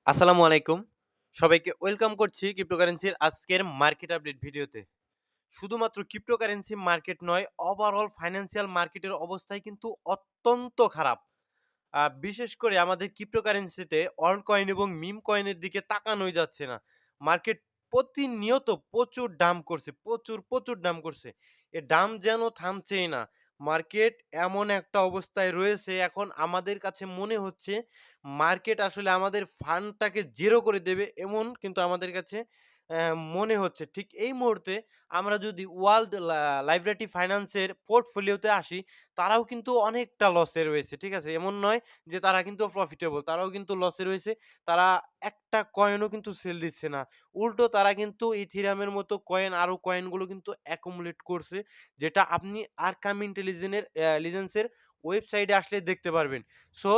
আসসালামু আলাইকুম। সবাইকে ওয়েলকাম করছি ক্রিপ্টোকারেন্সির আজকের মার্কেট আপডেট ভিডিওতে। শুধুমাত্র ক্রিপ্টোকারেন্সি মার্কেট নয়, ওভারঅল ফাইন্যান্সিয়াল মার্কেটের অবস্থাই কিন্তু অত্যন্ত খারাপ। বিশেষ করে আমাদের ক্রিপ্টোকারেন্সিতে অল্ট কয়েন এবং মিম কয়েনের দিকে তাকানোই যাচ্ছে না। মার্কেট প্রতিনিয়ত প্রচুর ডাম্প করছে, প্রচুর ডাম্প করছে। এ ডাম্প যেন থামছেই না। মার্কেট এমন একটা অবস্থায় রয়েছে এখন আমাদের কাছে মনে হচ্ছে মার্কেট আসলে আমাদের ফান্ডটাকে 0 করে দেবে এমন কিন্তু আমাদের কাছে মনে হচ্ছে। ঠিক এই মুহূর্তে আমরা যদি ওয়ার্ল্ড লাইব্রেরি ফাইন্যান্সের পোর্টফোলিওতে আসি, তারাও কিন্তু অনেকটা লসে রয়েছে। ঠিক আছে? এমন নয় যে তারা কিন্তু প্রফিটেবল, তারাও কিন্তু লসে রয়েছে। তারা একটা কয়েনও কিন্তু সেল দিচ্ছে না। উল্টো তারা কিন্তু ইথেরিয়ামের মতো কয়েন আরো কয়েনগুলো কিন্তু accumulate করছে। যেটা আপনি আরকাম ইন্টেলিজেনের লিজেন্সের ওয়েবসাইটে আসলে দেখতে পারবেন। সো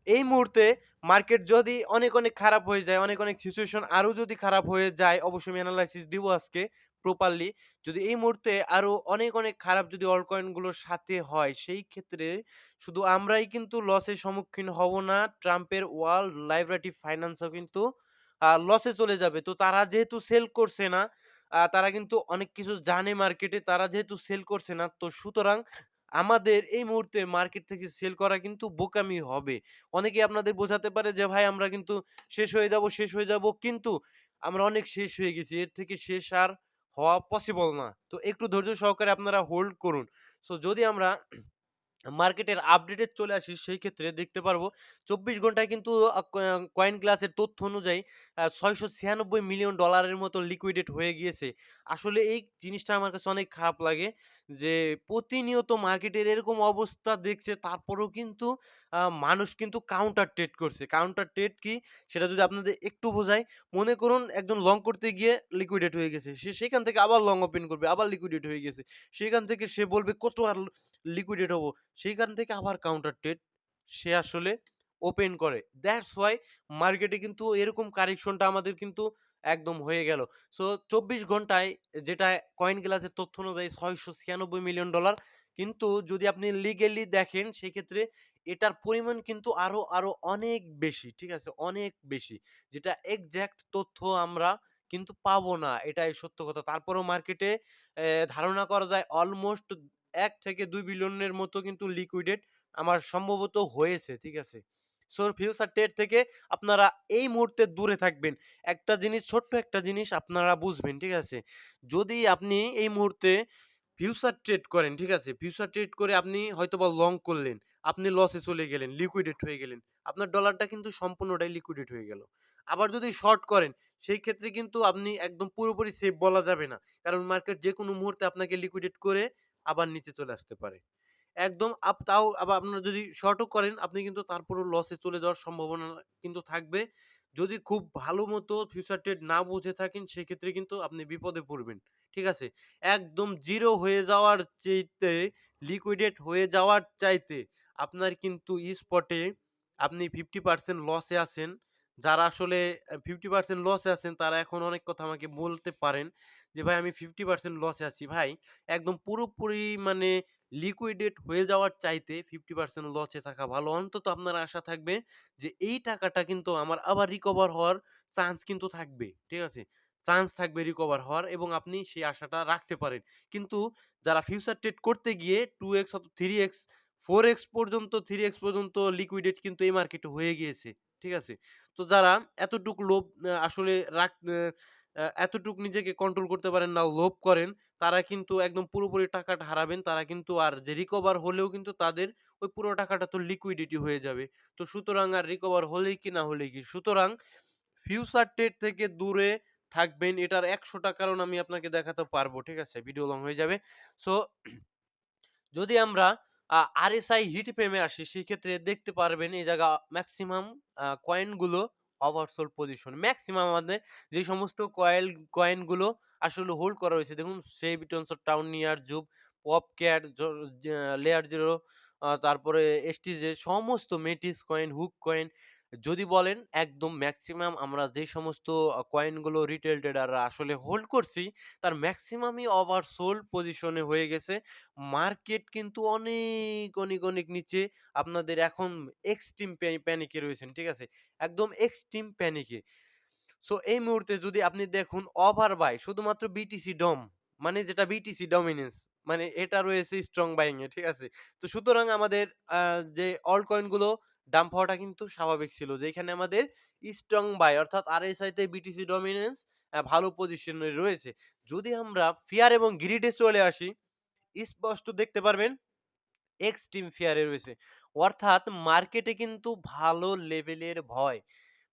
এই মুহূর্তে মার্কেট যদি অনেক খারাপ হয়ে যায়, অনেক সিচুয়েশন আরো যদি খারাপ হয়ে যায়, অবশ্যই আমি এনালাইসিস দিব আজকে প্রপারলি। যদি এই মুহূর্তে আরো অনেক খারাপ যদি অল্ট কয়েনগুলোর সাথে হয়, সেই ক্ষেত্রে শুধু আমরাই কিন্তু লসের সম্মুখীন হব না। ট্রাম্পের ওয়ার্ল্ড লাইব্রেরি ফাইন্যান্সও কিন্তু লসে চলে যাবে। তো তারা যেহেতু সেল করছে না, তারা কিন্তু অনেক কিছু জানে মার্কেটে। তারা যেহেতু সেল করছে না, তো সুতরাং আমাদের এই মুহূর্তে মার্কেট থেকে সেল করা কিন্তু বোকামি হবে। অনেকেই আপনাদের বোঝাতে পারে যে, "ভাই আমরা কিন্তু শেষ হয়ে যাব।" কিন্তু আমরা অনেক শেষ হয়ে গেছি। এর থেকে শেষ আর হওয়া পসিবল না। তো একটু ধৈর্য সহকারে আপনারা হোল্ড করুন। সো যদি আমরা মার্কেটের আপডেটে চলে আসি সেই ক্ষেত্রে দেখতে পারবো ২৪ ঘন্টায় কিন্তু কয়েন গ্লাসের তথ্য অনুযায়ী $৬৯৬ মিলিয়ন ডলারের মতো লিকুইডেট হয়ে গিয়েছে। আসলে এই জিনিসটা আমার কাছে অনেক খারাপ লাগে যে প্রতিনিয়ত মার্কেটের এরকম অবস্থা দেখছে তারপরেও কিন্তু মানুষ কিন্তু কাউন্টার ট্রেড করছে। কাউন্টার ট্রেড কি? সেটা যদি আপনাদের একটু বোঝাই, মনে করুন একজন লং করতে গিয়ে লিকুইডেট হয়ে গেছে। সে সেখান থেকে আবার লং ওপেন করবে, আবার লিকুইডেট হয়ে গেছে। সেখান থেকে সে বলবে কত আর লিকুইডেট হবো। সেইখান থেকে আবার কাউন্টার ট্রেড সে আসলে ওপেন করে। দ্যাটস হোয়াই মার্কেটে কিন্তু এরকম কারেকশনটা আমাদের কিন্তু একদম হয়ে গেল। সো ২৪ ঘন্টায় যেটা কয়েন গ্লাসের তথ্য অনুযায়ী $৬৯৬ মিলিয়ন ডলার, কিন্তু যদি আপনি লিগ্যালি দেখেন সেক্ষেত্রে এটার পরিমাণ কিন্তু আরো অনেক বেশি। ঠিক আছে? অনেক বেশি। যেটা এক্সাক্ট তথ্য আমরা কিন্তু পাবো না। এটাই সত্য কথা। তারপরেও মার্কেটে ধারণা করা যায় অলমোস্ট ১ থেকে ২ বিলিয়নের মতো কিন্তু লিকুইডেট আমার সম্ভবত হয়েছে। ঠিক আছে? সো ফিউচার ট্রেড থেকে আপনারা এই মুহূর্তে দূরে থাকবেন। একটা জিনিস, ছোট্ট একটা জিনিস আপনারা বুঝবেন। ঠিক আছে? যদি আপনি এই মুহূর্তে ফিউচার ট্রেড করেন, ঠিক আছে? ফিউচার ট্রেড করে আপনি হয়তোবা লং করলেন। আপনি লসে চলে গেলেন, লিকুইডেট হয়ে গেলেন। আপনার ডলারটা কিন্তু সম্পূর্ণটাই লিকুইডেট হয়ে গেল। আবার যদি শর্ট করেন, সেই ক্ষেত্রে কিন্তু আপনি একদম পুরোপুরি সেফ বলা যাবে না। কারণ মার্কেট যেকোনো মুহূর্তে আপনাকে লিকুইডেট করে আবার নিচে চলে আসতে পারে। একদম তাও আবার আপনারা যদি শর্টও করেন, আপনি কিন্তু তারপরেও লসে চলে যাওয়ার সম্ভাবনা কিন্তু থাকবে। যদি খুব ভালো মতো ফিউচার ট্রেড না বুঝে থাকেন, সেক্ষেত্রে কিন্তু আপনি বিপদে পড়বেন। ঠিক আছে? একদম 0 হয়ে যাওয়ার চাইতে, লিকুইডেট হয়ে যাওয়ার চাইতে আপনার কিন্তু স্পটে আপনি 50% লসে আছেন। যারা আসলে 50% লসে আছেন তারা এখন অনেক কথা আমাকে বলতে পারেন যে, "ভাই আমি 50% লসে আছি।" ভাই একদম পুরোপুরি মানে লিকুইডেট হয়ে যাওয়ার চাইতে 50% লসে থাকা ভালো। অন্তত আপনার আশা থাকবে যে এই টাকাটা কিন্তু আমার আবার রিকভার হওয়ার চান্স কিন্তু থাকবে। ঠিক আছে? চান্স থাকবে রিকভার হওয়ার এবং আপনি সেই আশাটা রাখতে পারেন। কিন্তু যারা ফিউচার ট্রেড করতে গিয়ে 2x অথবা 3x, 4x পর্যন্ত, 3x পর্যন্ত লিকুইডেট কিন্তু এই মার্কেটে হয়ে গিয়েছে। ঠিক আছে? তো যারা এতটুক লোভ আসলে এতটুক নিজেকে কন্ট্রোল করতে পারেন না, লোভ করেন, তারা কিন্তু একদম পুরোপুরি টাকাটা হারাবেন। তারা কিন্তু আর যে রিকভার হলেও কিন্তু তাদের ওই পুরো টাকাটা তো লিকুইডিটি হয়ে যাবে। তো সুতরাং আর রিকভার হলেই কি না হলেই কি। সুতরাং ফিউচার ট্রেড থেকে দূরে থাকবেন। এটার ১০০ টা কারণ আমি আপনাকে দেখাতে পারবো। ঠিক আছে? ভিডিও লং হয়ে যাবে। সো যদি আমরা RSI হিট ফ্রেমে আসি সেক্ষেত্রে দেখতে পারবেন এই জায়গা মেক্সিমাম কয়েনগুলো ওভারসোল্ড পজিশন। মেক্সিমাম আমাদের যে সমস্ত কয়েনগুলো আসলে হোল্ড করা হয়েছে, দেখুন সেই বিটন্স টাউন নিয়ার জুব, পপক্যাট, লেয়ার 0, তারপরে এসটিজে সমস্ত মেটিস কয়েন, হুক কয়েন, যদি বলেন একদম মেক্সিমাম আমরা যে সমস্ত কয়েনগুলো রিটেল ট্রেডাররা আসলে হোল্ড করছি, তার মেক্সিমামই ওভারসোল্ড পজিশনে হয়ে গেছে। মার্কেট কিন্তু অনেক, অনেক, অনেক নিচে। আপনাদের এখন এক্সট্রিম প্যানিকে রয়েছেন। ঠিক আছে? একদম এক্সট্রিম প্যানিকে। সো এই মুহূর্তে যদি আপনি দেখুন ওভার বাই শুধুমাত্র বিটিসি ডম মানে যেটা বিটিসি ডমিনেন্স মানে এটা রয়েছে স্ট্রং বাইং এ, ঠিক আছে? তো সুতরাং আমাদের যে অল্ট কয়েন গুলো ডাম্প হওয়াটা কিন্তু স্বাভাবিক ছিল। যেখানে আমাদের স্ট্রং বাই অর্থাৎ আরএসআই তে বিটিসি ডমিনেন্স ভালো পজিশনে রয়েছে। যদি আমরা ফিয়ার এবং গ্রিড এ চলে আসি, স্পষ্ট দেখতে পারবেন এক্সট্রিম ফিয়ার এ রয়েছে। অর্থাৎ মার্কেটে কিন্তু ভালো লেভেলের ভয়।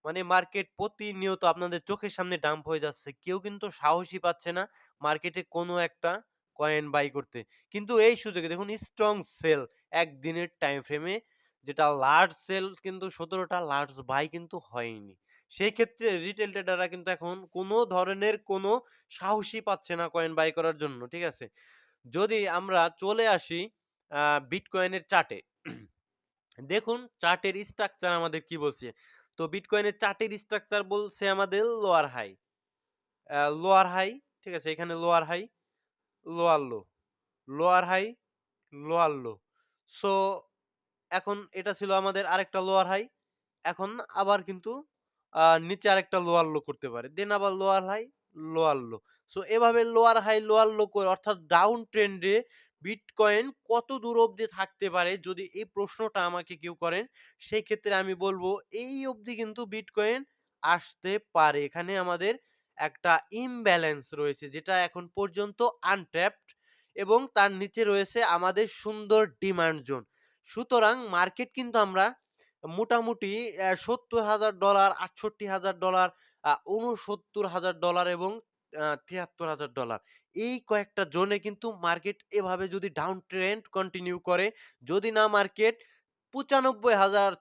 মানে মার্কেট প্রতিনিয়ত আপনাদের চোখের সামনে ডাম্প হয়ে যাচ্ছে। কেউ কিন্তু সাহসই পাচ্ছে না মার্কেটে কোনো একটা কয়েন বাই করতে। কিন্তু এই সুযোগে দেখুন স্ট্রং সেল একদিনের টাইম ফ্রেমে যেটা লার্জ সেল কিন্তু ১৭ টা লার্জ বাই কিন্তু হয়নি। সেই ক্ষেত্রে রিটেল ট্রেডাররা কিন্তু এখন কোনো ধরনের কোনো সাহসই পাচ্ছে না কয়েন বাই করার জন্য। ঠিক আছে? যদি আমরা চলে আসি আ বিটকয়েনের চার্টে। দেখুন চার্টের স্ট্রাকচার আমাদের কি বলছে। তো বিটকয়েনের চার্টের স্ট্রাকচার বলছে আমাদের লোয়ার হাই। লোয়ার হাই, ঠিক আছে? এখানে lower high, lower low, lower high, lower low. So এখন এটা ছিল আমাদের আরেকটা লোয়ার হাই। এখন আবার কিন্তু নিচে আরেকটা লোয়ার লো করতে পারে। দেন আবার lower high, lower low. So এভাবে লোয়ার হাই, লোয়ার লো করে অর্থাৎ ডাউন ট্রেন্ড এ বিটকয়েন কত দূর অবধি থাকতে পারে যদি এই প্রশ্নটা আমাকে কেউ করেন, সেই ক্ষেত্রে আমি বলব এই অবধি কিন্তু বিটকয়েন আসতে পারে। এখানে আমাদের একটা ইমব্যালেন্স রয়েছে যেটা এখন পর্যন্ত আনট্যাপড এবং তার নিচে রয়েছে আমাদের সুন্দর ডিমান্ড জোন। সুতরাং মার্কেট কিন্তু আমরা মোটামুটি $৭০,০০০, $৬৮,০০০, $৬৯,০০০ এবং $৭৩,০০০ এই কয়েকটা জোনে কিন্তু মার্কেট এভাবে যদি ডাউন ট্রেন্ড কন্টিনিউ করে, যদি না মার্কেট ৯৫,০০০,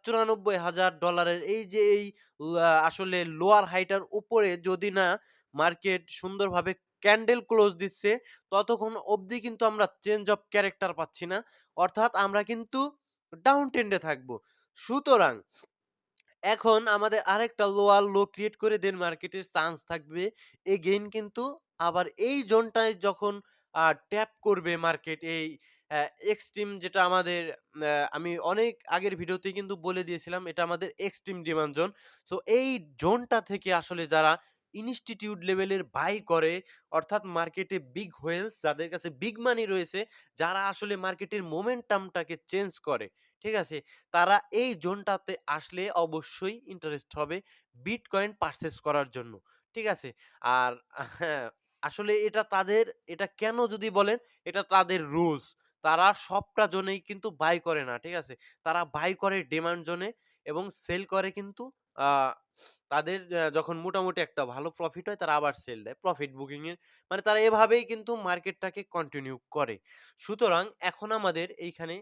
$৯৪,০০০ এই যে এই আসলে লোয়ার হাইটার উপরে যদি না মার্কেট সুন্দরভাবে ক্যান্ডেল ক্লোজ দিচ্ছে, ততক্ষণ অবধি কিন্তু আমরা চেঞ্জ অফ ক্যারেক্টার পাচ্ছি না। অর্থাৎ আমরা কিন্তু ডাউন ট্রেন্ডে থাকবো। সুতরাং এখন আমাদের আরেকটা লোয়ার লো ক্রিয়েট করে দেন মার্কেটের চান্স থাকবে এগেইন কিন্তু আবার এই জোনটায় যখন ট্যাপ করবে মার্কেট এই এক্সট্রিম যেটা আমাদের আমি অনেক আগের ভিডিওতেই কিন্তু বলে দিয়েছিলাম এটা আমাদের এক্সট্রিম ডিমান্ড জোন। তো এই জোনটা থেকে আসলে যারা ইনস্টিটিউট লেভেলের বাই করে অর্থাৎ মার্কেটে বিগ হোয়েলস যাদের কাছে বিগ মানি রয়েছে, যারা আসলে মার্কেটের মোমেন্টামটাকে চেঞ্জ করে, ঠিক আছে? তারা এই জোনটাতে আসলে অবশ্যই ইন্টারেস্ট হবে বিটকয়েন পারচেজ করার জন্য। ঠিক আছে? আর হ্যাঁ, আসলে এটা তাদের এটা কেন যদি বলেন, এটা তাদের রুলস। তারা সবটা জোনেই কিন্তু বাই করে না। ঠিক আছে? তারা বাই করে ডিমান্ড জোনে এবং সেল করে কিন্তু আ তাদের যখন মোটামুটি একটা ভালো প্রফিট হয় তারা আবার সেল দেয়। প্রফিট বুকিং এর মানে তারা এভাবেই কিন্তু মার্কেটটাকে কন্টিনিউ করে। সুতরাং এখন আমাদের এইখানে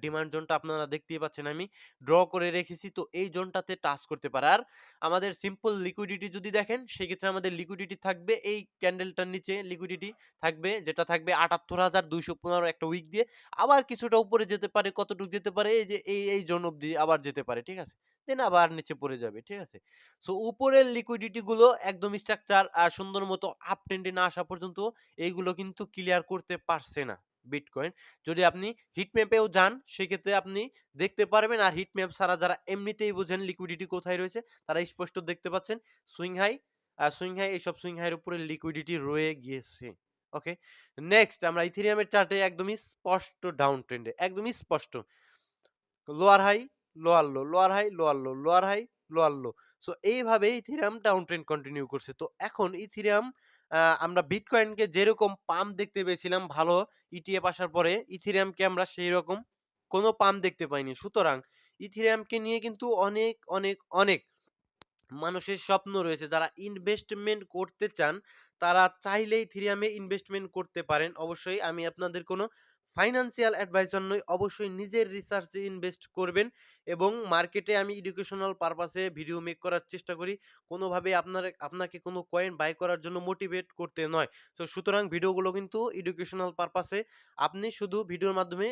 ডিমান্ড জোনটা আপনারা দেখতেই পাচ্ছেন আমি ড্র করে রেখেছি। তো এই জোনটাতে টাচ করতে পারে। আর আমাদের সিম্পল লিকুইডিটি যদি দেখেন সেক্ষেত্রে আমাদের লিকুইডিটি থাকবে এই ক্যান্ডেলটার নিচে লিকুইডিটি থাকবে যেটা থাকবে ৭৮,২১৫ একটা উইক দিয়ে। আবার কিছুটা উপরে যেতে পারে, কতটুকু যেতে পারে এই যে এই জোন অব্দি আবার যেতে পারে। ঠিক আছে? দেন আবার নিচে পড়ে যাবে। ঠিক আছে? সো উপরের লিকুইডিটি গুলো একদম স্ট্রাকচার সুন্দর মতো আপ ট্রেন্ড এ না আসা পর্যন্ত এইগুলো কিন্তু ক্লিয়ার করতে পারছে না বিটকয়েন। যদি আপনি হিট ম্যাপেও যান সেক্ষেত্রে আপনি দেখতে পারবেন। আর হিট ম্যাপ ছাড়া যারা এমনিতেই বোঝেন লিকুইডিটি কোথায় রয়েছে তারা স্পষ্ট দেখতে পাচ্ছেন সুইং হাই, সুইং হাই এইসব সুইং হাইয়ের উপরে লিকুইডিটি রয়ে গিয়েছে। ওকে? নেক্সট আমরা ইথেরিয়ামের চার্টে একদমই স্পষ্ট ডাউন ট্রেন্ডে একদমই স্পষ্ট। Lower high, lower low, lower high, lower low, lower high, lower low. So এইভাবে ইথেরিয়াম ডাউন ট্রেন্ড কন্টিনিউ করছে। তো এখন ইথেরিয়াম আমরা বিটকয়েনকে যেরকম পাম্প দেখতে পেয়েছিলাম ভালো ইটিএফ আসার পরে, ইথেরিয়ামকে আমরা সেইরকম কোনো পাম্প দেখতে পাইনি। সুতরাং ইথেরিয়ামকে নিয়ে কিন্তু অনেক, অনেক, অনেক মানুষের স্বপ্ন রয়েছে। যারা ইনভেস্টমেন্ট করতে চান, তারা চাইলেই ইথেরিয়ামে ইনভেস্টমেন্ট করতে পারেন। অবশ্যই আমি আপনাদের কোনো ফাইন্যান্সিয়াল অ্যাডভাইজার নই। অবশ্যই নিজের রিসার্চে ইনভেস্ট করবেন এবং মার্কেটে আমি এডুকেশনাল পারপাসে ভিডিও মেক করার চেষ্টা করি। কোনোভাবে আপনাকে কোনো কয়েন বাই করার জন্য মোটিভেট করতে নয়। তো সুতরাং ভিডিওগুলো কিন্তু এডুকেশনাল পারপাসে আপনি শুধু ভিডিওর মাধ্যমে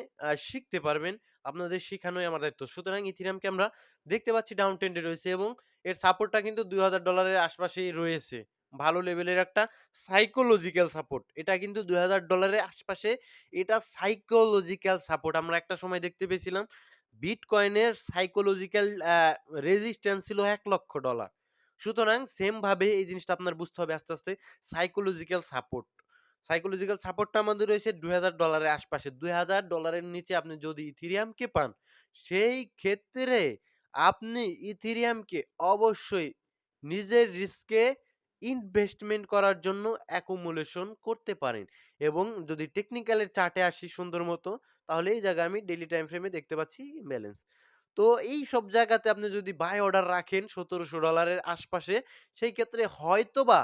শিখতে পারবেন। আপনাদের শিখানোই আমার দায়িত্ব। সুতরাং ইথেরিয়ামকে আমরা দেখতে পাচ্ছি ডাউন ট্রেন্ডে রয়েছে এবং এর সাপোর্টটা কিন্তু $২,০০০ এর আশপাশেই রয়েছে। ভালো লেভেলের একটা সাইকোলজিক্যাল সাপোর্ট। এটা কিন্তু $২,০০০ এর আশপাশে, এটা সাইকোলজিক্যাল সাপোর্ট। আমরা একটা সময় দেখতে পেয়েছিলাম বিটকয়েনের সাইকোলজিক্যাল রেজিস্ট্যান্স ছিল $১,০০,০০০। সুতরাং সেম ভাবে এই জিনিসটা আপনার বুঝতে হবে আস্তে, আস্তে সাইকোলজিক্যাল সাপোর্ট। সাইকোলজিক্যাল সাপোর্টটা আমাদের রয়েছে $২,০০০ এর আশপাশে। $২,০০০ এর নিচে আপনি যদি ইথেরিয়ামকে পান, সেই ক্ষেত্রে আপনি ইথেরিয়ামকে অবশ্যই নিজের রিস্কে ইনভেস্টমেন্ট করার জন্য অ্যাকুমুলেশন করতে পারেন এবং যদি টেকনিক্যাল এর চার্টে আসি সুন্দর মতো, তাহলে এই জায়গায় আমি ডেইলি টাইম ফ্রেমে দেখতে পাচ্ছি ইমব্যালেন্স। তো এই সব জায়গাতে আপনি যদি বাই অর্ডার রাখেন $১৭০০ এর আশপাশে, সেই ক্ষেত্রে হয়তোবা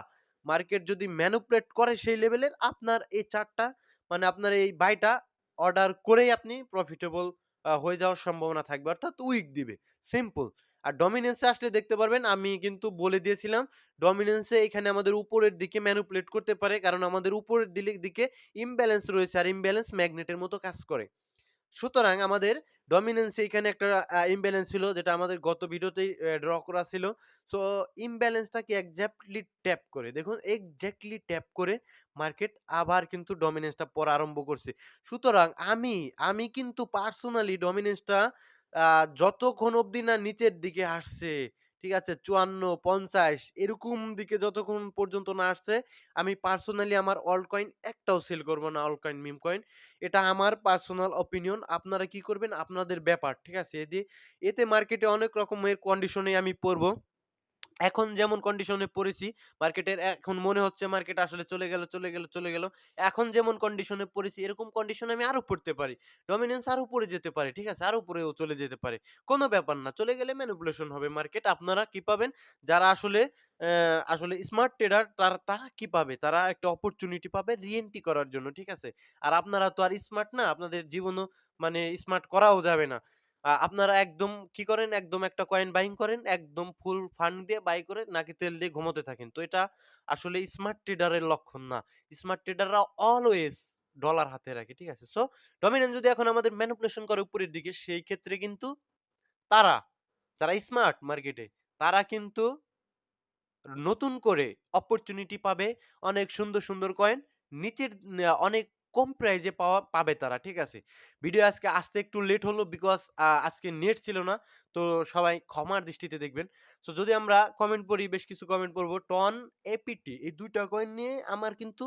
মার্কেট যদি ম্যানিপুলেট করে সেই লেভেলের, আপনার এই চার্টটা মানে আপনার এই বাইটা অর্ডার করেই আপনি প্রফিটেবল হয়ে যাওয়ার সম্ভাবনা থাকবে। অর্থাৎ উইক দিবে। সিম্পল। আর ডমিন্যান্স এ আসলে দেখতে পারবেন আমি কিন্তু বলে দিয়েছিলাম ডমিন্যান্স এ এখানে আমাদের উপরের দিকে ম্যানিপুলেট করতে পারে। কারণ আমাদের উপরের দিকে ইমব্যালেন্স রয়েছে আর ইমব্যালেন্স ম্যাগনেটের মতো কাজ করে। সুতরাং আমাদের ডমিন্যান্স এইখানে একটা ইমব্যালেন্স ছিল যেটা আমাদের গত ভিডিওতেই ড্র করা ছিল। সো ইমব্যালেন্সটাকে এক্সাক্টলি ট্যাপ করে দেখুন এক্সাক্টলি ট্যাপ করে মার্কেট আবার কিন্তু ডমিন্যান্সটা পড়া আরম্ভ করছে। সুতরাং আমি কিন্তু পার্সোনালি ডমিন্যান্সটা আ যতক্ষণ অবধি না নিচের দিকে আসছে, ঠিক আছে? ৫৪, ৫০ এরকম দিকে যতক্ষণ পর্যন্ত না আসছে, আমি পার্সোনালি আমার অল্ট কয়েন একটাও সেল করব না। Alt coin, meme coin. এটা আমার পার্সোনাল অপিনিয়ন। আপনারা কি করবেন আপনাদের ব্যাপার। ঠিক আছে? এতে মার্কেটে অনেক রকমের কন্ডিশনে আমি পড়বো। এখন যেমন কন্ডিশনে পড়েছি, মার্কেটের এখন মনে হচ্ছে মার্কেট আসলে চলে গেল। এখন যেমন কন্ডিশনে পড়েছি এরকম কন্ডিশনে আমি আরো পড়তে পারি। ডমিন্যান্স আরো উপরে যেতে পারে। ঠিক আছে? আরো উপরেও চলে যেতে পারে। কোন ব্যাপার না। চলে গেলে ম্যানিপুলেশন হবে মার্কেট। আপনারা কি পাবেন? যারা আসলে স্মার্ট ট্রেডার তারা কি পাবে? তারা একটা অপরচুনিটি পাবে রি-এন্ট্রি করার জন্য। ঠিক আছে? আর আপনারা তো আর স্মার্ট না। আপনাদের জীবনও মানে স্মার্ট করাও যাবে না। আপনারা একদম কি করেন? একদম একটা কয়েন বাইং করেন। একদম ফুল ফান্ড দিয়ে বাই করে নাকে তেল দিয়ে ঘুমোতে থাকেন। তো এটা আসলে স্মার্ট ট্রেডারের লক্ষণ না। স্মার্ট ট্রেডাররা অলওয়েজ ডলার হাতে রাখে। ঠিক আছে? সো ডমিনেন্ট যদি এখন আমাদের ম্যানিপুলেশন করে উপরের দিকে সেই ক্ষেত্রে কিন্তু তারা, যারা স্মার্ট মার্কেটে তারা কিন্তু নতুন করে অপরচুনিটি পাবে। অনেক সুন্দর, সুন্দর কয়েন নিচের অনেক কম প্রাইজে পাবে তারা। ঠিক আছে? ভিডিও আজকে আসতে একটু লেট হলো বিকজ আজকে নেট ছিল না। তো সবাই ক্ষমার দৃষ্টিতে দেখবেন। সো যদি আমরা কমেন্ট পড়ি, বেশ কিছু কমেন্ট পড়বো। টন, এপিটি এই ২ টা কয়েন নিয়ে আমার কিন্তু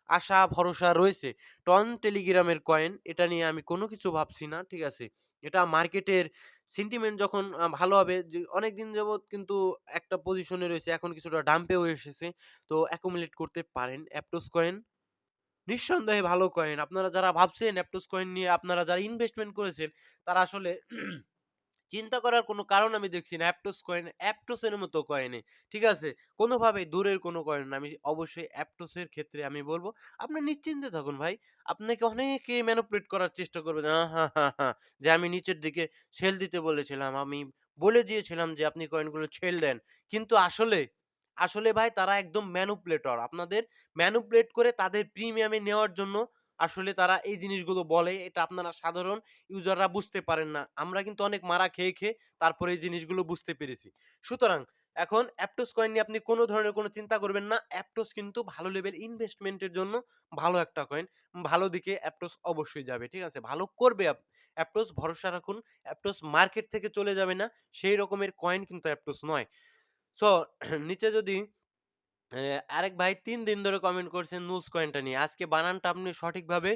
আশা ভরসা রয়েছে। টন টেলিগ্রামের কয়েন, এটা নিয়ে আমি কোনো কিছু ভাবছি না। ঠিক আছে? এটা মার্কেটের সেন্টিমেন্ট যখন ভালো হবে, যে অনেকদিন যাবৎ কিন্তু একটা পজিশনে রয়েছে, এখন কিছুটা ডাম্পেও এসেছে। তো অ্যাকুমুলেট করতে পারেন। অ্যাপটোস কয়েন নিঃসন্দেহে ভালো কয়েন। আপনারা যারা ভাবছেন অ্যাপটোস কয়েন নিয়ে, আপনারা যারা ইনভেস্টমেন্ট করেছেন, তারা আসলে চিন্তা করার কোনো কারণ আমি দেখছি না। অ্যাপটোসের মতো কয়েনে। ঠিক আছে? কোনোভাবেই দূরের কোনো কয়েন না। আমি অবশ্যই অ্যাপটোসের ক্ষেত্রে আমি বলব, আপনি নিশ্চিন্তে থাকুন ভাই। আপনাকে অনেকে ম্যানিপুলেট করার চেষ্টা করবে যে, যে আমি নিচের দিকে সেল দিতে বলেছিলাম। আমি বলে দিয়েছিলাম যে আপনি কয়েনগুলো ছেল দেন। কিন্তু আসলে ভাই তারা একদম ম্যানিপুলেটর। আপনাদের ম্যানিপুলেট করে তাদের প্রিমিয়ামে নেওয়ার জন্য আসলে তারা এই জিনিসগুলো বলে। এটা আপনারা সাধারণ ইউজাররা বুঝতে পারেন না। আমরা কিন্তু অনেক মারা খেয়ে তারপরে এই জিনিসগুলো বুঝতে পেরেছি। সুতরাং এখন অ্যাপটোস কয়েন নিয়ে আপনি কোন ধরনের কোন চিন্তা করবেন না। অ্যাপটোস কিন্তু ভালো লেভেল ইনভেস্টমেন্ট এর জন্য ভালো একটা কয়েন। ভালো দিকে অ্যাপটোস অবশ্যই যাবে। ঠিক আছে? ভালো করবে অ্যাপটোস, ভরসা রাখুন। অ্যাপটোস মার্কেট থেকে চলে যাবে না। সেই রকমের কয়েন কিন্তু অ্যাপটোস নয়। সো নিচে যদি আরেক ভাই ৩ দিন ধরে কমেন্ট করছেন নুলস কয়েনটা নিয়ে। আজকে বানানটা আপনি সঠিকভাবে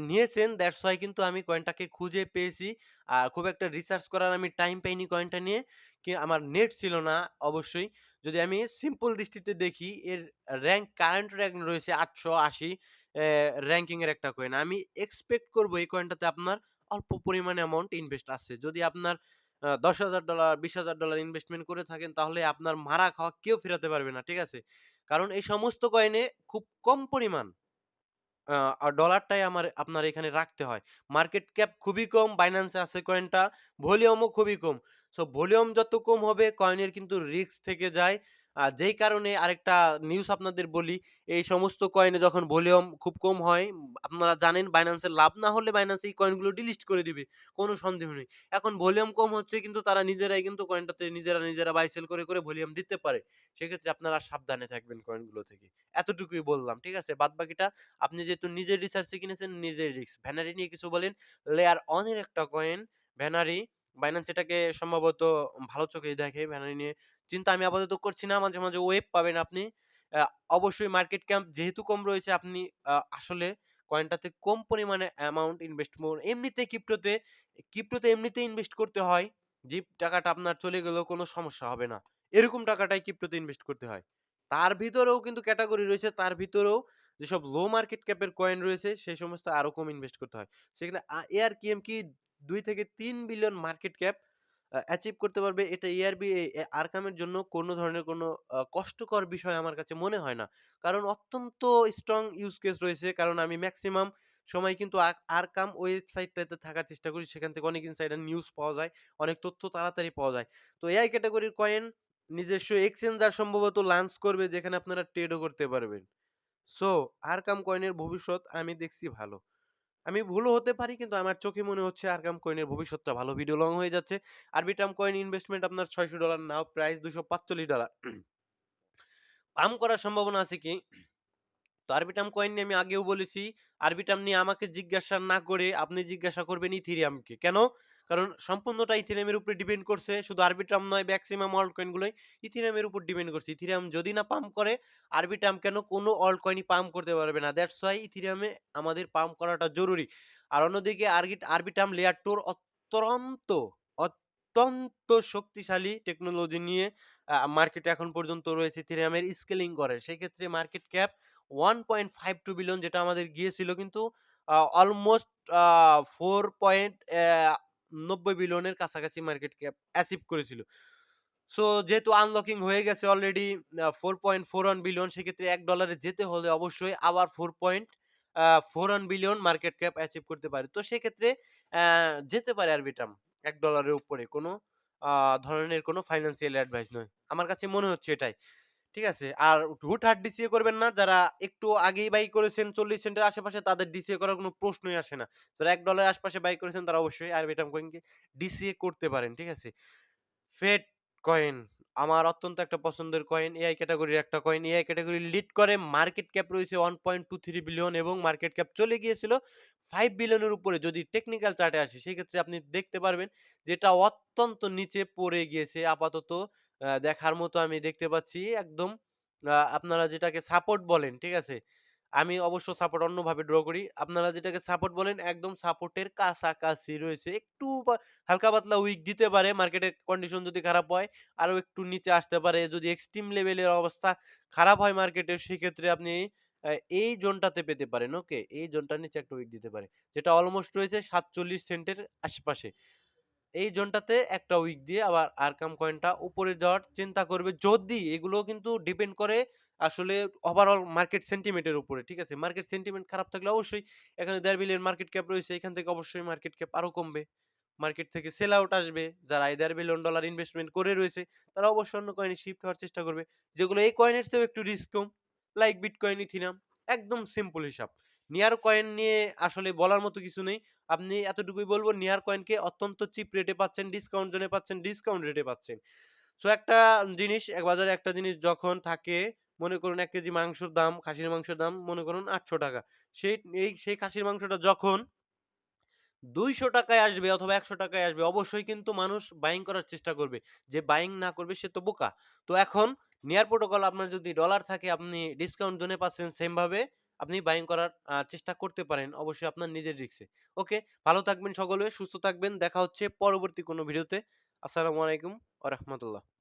নিয়েছেন। দ্যাটস হোয়াই কিন্তু আমি কয়েনটাকে খুঁজে পেয়েছি। খুব একটা রিসার্চ করার আমি টাইম পাইনি কয়েনটা নিয়ে। আমার নেট ছিল না অবশ্যই। যদি আমি সিম্পল দৃষ্টিতে দেখি এর কারেন্ট র‍্যাঙ্ক রয়েছে ৮৮০ র‍্যাংকিং এর একটা কয়েন। আমি এক্সপেক্ট করব এই কয়েনটাতে আপনার অল্প পরিমাণে অ্যামাউন্ট ইনভেস্ট আছে। যদি আপনার $১০,০০০, $২০,০০০ ইনভেস্টমেন্ট করে থাকেন তাহলে আপনার মারা খাওয়া কেউ ফেরাতে পারবে না। ঠিক আছে? কারণ এই সমস্ত কয়েনে খুব কম পরিমাণ ডলারটাই আপনার এখানে রাখতে হয়। মার্কেট ক্যাপ খুবই কম, Binance এ আছে কয়েনটা, ভলিউমও খুবই কম। সো ভলিউম যত কম হবে কয়েনের কিন্তু রিস্ক থেকে যায়। যেই কারণে আরেকটা নিউজ আপনাদের বলি, এই সমস্ত কয়েনে যখন ভলিউম খুব কম হয়, আপনারা জানেন Binance এর লাভ না হলে Binance এই কয়েনগুলো ডিলিট করে দিবে। কোনো সন্দেহ নেই। এখন ভলিউম কম হচ্ছে কিন্তু তারা নিজেরাই কিন্তু কয়েনটাতে নিজেরা বাই সেল করে ভলিউম দিতে পারে। সেক্ষেত্রে আপনারা সাবধানে থাকবেন কয়েনগুলো থেকে। এতটুকুই বললাম। ঠিক আছে? বাদবাকিটা আপনি যেহেতু নিজের রিসার্চে কিনেছেন, নিজের রিস্ক। ভ্যানারি নিয়ে কিছু বলেন। লেয়ার অন এর একটা কয়েন ভ্যানারি। বাইন্যান্স এটাকে সম্ভবত ভালো চোখেই দেখে। ভ্যানারি নিয়ে চিন্তা আমি আপাতত করছি না। মাঝে মাঝে ওয়েব পাবেন আপনি। আ অবশ্যই মার্কেট ক্যাপ যেহেতু কম রয়েছে আপনি আসলে কয়েনটাতে কম পরিমাণে অ্যামাউন্ট ইনভেস্ট এমনিতে ক্রিপ্টোতে এমনিতেই ইনভেস্ট করতে হয়। যে টাকাটা আপনার চলে গেলেও কোনো সমস্যা হবে না। এরকম টাকাটাই ক্রিপ্টোতে ইনভেস্ট করতে হয়। তার ভিতরেও কিন্তু ক্যাটেগরি রয়েছে। তার ভিতরেও যেসব লো মার্কেট ক্যাপের কয়েন রয়েছে সেই সমস্ত আরো কম ইনভেস্ট করতে হয়। সেখানে ARKM কি ২ থেকে ৩ বিলিয়ন মার্কেট ক্যাপ অ্যাচিভ করতে পারবে এটা আরকাম এর জন্য কোনো ধরনের কোনো কষ্টকর বিষয় আমার কাছে মনে হয় না। কারণ অত্যন্ত স্ট্রং ইউজ কেস রয়েছে। কারণ আমি মেক্সিমাম সময় কিন্তু আরকাম ওয়েবসাইটটাতে থাকার চেষ্টা করি। সেখান থেকে অনেক ইনসাইডার নিউজ পাওয়া যায়। অনেক তথ্য তাড়াতাড়ি পাওয়া যায়। তো AI ক্যাটেগরির কয়েন নিজস্ব এক্সচেঞ্জার সম্ভবত লঞ্চ করবে যেখানে আপনারা ট্রেডও করতে পারবেন। সো আরকাম কয়েনের ভবিষ্যৎ আমি দেখছি ভালো। আমি ভুলও হতে পারি কিন্তু আমার চোখে মনে হচ্ছে আরকাম কয়েনের ভবিষ্যৎটা ভালো। ভিডিও লং হয়ে যাচ্ছে। আরবিটার্ম কয়েন ইনভেস্টমেন্ট আপনার $৬০০ নাও প্রাইস $২৪৫। পাম্প করার সম্ভাবনা আছে কি? তো আরবিটার্ম কয়েন নিয়ে আমি আগেও বলেছি, আরবিটার্ম নিয়ে আমাকে জিজ্ঞাসা না করে আপনি জিজ্ঞাসা করবেন ইথেরিয়ামকে। কেন? কারণ সম্পূর্ণটা ইথেরিয়ামের উপরে ডিপেন্ড করছে। শুধু আরবিটার্ম নয় মেক্সিমাম অল্ট কয়েন গুলোই ইথেরিয়ামের উপর ডিপেন্ড করছে। ইথেরিয়াম যদি না পাম্প করে আরবিটার্ম কেন কোনো অল্ট কয়েনই পাম্প করতে পারবে না। দ্যাটস হোয়াই ইথেরিয়ামে আমাদের পাম্প করাটা জরুরি। আর অন্যদিকে আরবিটার্ম লেয়ার 2 অত্যন্ত শক্তিশালী টেকনোলজি নিয়ে মার্কেটে এখন পর্যন্ত রয়েছে ইথেরিয়ামের স্কেলিং করে। সেক্ষেত্রে মার্কেট ক্যাপ 1.52 বিলিয়ন যেটা আমাদের গিয়েছিল কিন্তু অলমোস্ট আ 4.90 বিলিয়নের কাছাকাছি মার্কেট ক্যাপ অ্যাচিভ করেছিল। সো যেহেতু আনলকিং হয়ে গেছে অলরেডি 4.41 বিলিয়ন সেক্ষেত্রে $১ যেতে হলে অবশ্যই আবার 4.41 বিলিয়ন মার্কেট ক্যাপ অ্যাচিভ করতে পারে। তো সেক্ষেত্রে যেতে পারে আরবিট্রাম $১ এর উপরে কোনো আ ধরনের কোনো ফাইন্যান্সিয়াল অ্যাডভাইস নয়। আমার কাছে মনে হচ্ছে এটাই। ঠিক আছে? আর হুটহাট ডিসিএ করবেন না। যারা একটু আগেই বাই করেছেন ৪০ সেন্টের আশেপাশে তাদের ডিসিএ করার কোনো প্রশ্নই আসে না। যারা $১ এর আশপাশে বাই করেছেন তারা অবশ্যই আরবিটার্ম কয়েনকে ডিসিএ করতে পারেন। ঠিক আছে? ফেড কয়েন আমার অত্যন্ত একটা পছন্দের কয়েন। এআই ক্যাটেগরির একটা কয়েন। এআই ক্যাটেগরি লিড করে মার্কেট ক্যাপ রয়েছে 1.23 বিলিয়ন এবং মার্কেট ক্যাপ চলে গিয়েছিল 5 বিলিয়নের উপরে যদি টেকনিক্যাল চার্টে আসি সেক্ষেত্রে আপনি দেখতে পারবেন যে এটা অত্যন্ত নিচে পড়ে গিয়েছে আপাতত দেখার মতো আমি দেখতে পাচ্ছি একদম আপনারা যেটাকে সাপোর্ট বলেন, ঠিক আছে? আমি অবশ্য সাপোর্ট অন্যভাবে ড্র করি। আপনারা যেটাকে সাপোর্ট বলেন একদম সাপোর্টের কাছাকাছি রয়েছে। একটু হালকা পাতলা উইক দিতে পারে মার্কেটের কন্ডিশন যদি খারাপ হয়, আরো একটু নিচে আসতে পারে। যদি এক্সট্রিম লেভেলের অবস্থা খারাপ হয় মার্কেটের সেক্ষেত্রে আপনি আ এই জোনটাতে পেতে পারেন, ওকে? এই জোনটার নিচে একটা উইক দিতে পারে। যেটা অলমোস্ট রয়েছে ৪৭ সেন্টের আশেপাশে। এই জোনটাতে একটা উইক দিয়ে আবার আরকাম কয়েনটা উপরে যাওয়ার চিন্তা করবে। যদি এগুলো কিন্তু ডিপেন্ড করে আসলে ওভারঅল মার্কেট সেন্টিমেন্ট এর উপরে। ঠিক আছে? মার্কেট সেন্টিমেন্ট খারাপ থাকলে অবশ্যই এখানে ১.৫ বিলিয়ন মার্কেট ক্যাপ রয়েছে। এখান থেকে অবশ্যই মার্কেট ক্যাপ আরো কমবে। মার্কেট থেকে সেল আউট আসবে। যারা এই $১.৫ বিলিয়ন ইনভেস্টমেন্ট করে রয়েছে, তারা অবশ্যই অন্য কয়েনে শিফট হওয়ার চেষ্টা করবে। যেগুলো এই কয়েনের চেয়েও একটু রিস্ক কম। Like Bitcoin, Ethereum. একদম সিম্পল হিসাব। নিয়ার কয়েন নিয়ে আসলে বলার মতো কিছু নেই। আপনি এতটুকুই বলব নিয়ার কয়েনকে অত্যন্ত চিপ রেটে পাচ্ছেন, ডিসকাউন্ট জোনে পাচ্ছেন, ডিসকাউন্ট রেটে পাচ্ছেন। সো একটা জিনিস বাজারে একটা জিনিস যখন থাকে মনে করুন ১ কেজি মাংসের দাম, খাসির মাংসের দাম মনে করুন ৳৮০০ সেই সেই খাসির মাংসটা যখন ৳২০০ য় আসবে অথবা ৳১০০ য় আসবে অবশ্যই কিন্তু মানুষ বাইং করার চেষ্টা করবে। যে বাইং না করবে সে তো বোকা। তো এখন নেয়ার প্রোটোকল আপনার যদি ডলার থাকে আপনি ডিসকাউন্ট জোনে পাচ্ছেন সেম ভাবে আপনি বাইং করার চেষ্টা করতে পারেন। অবশ্যই আপনার নিজের রিস্কে। ওকে, ভালো থাকবেন সকলে, সুস্থ থাকবেন। দেখা হচ্ছে পরবর্তী কোনো ভিডিওতে। আসসালামু আলাইকুম ওয়া রাহমাতুল্লাহ।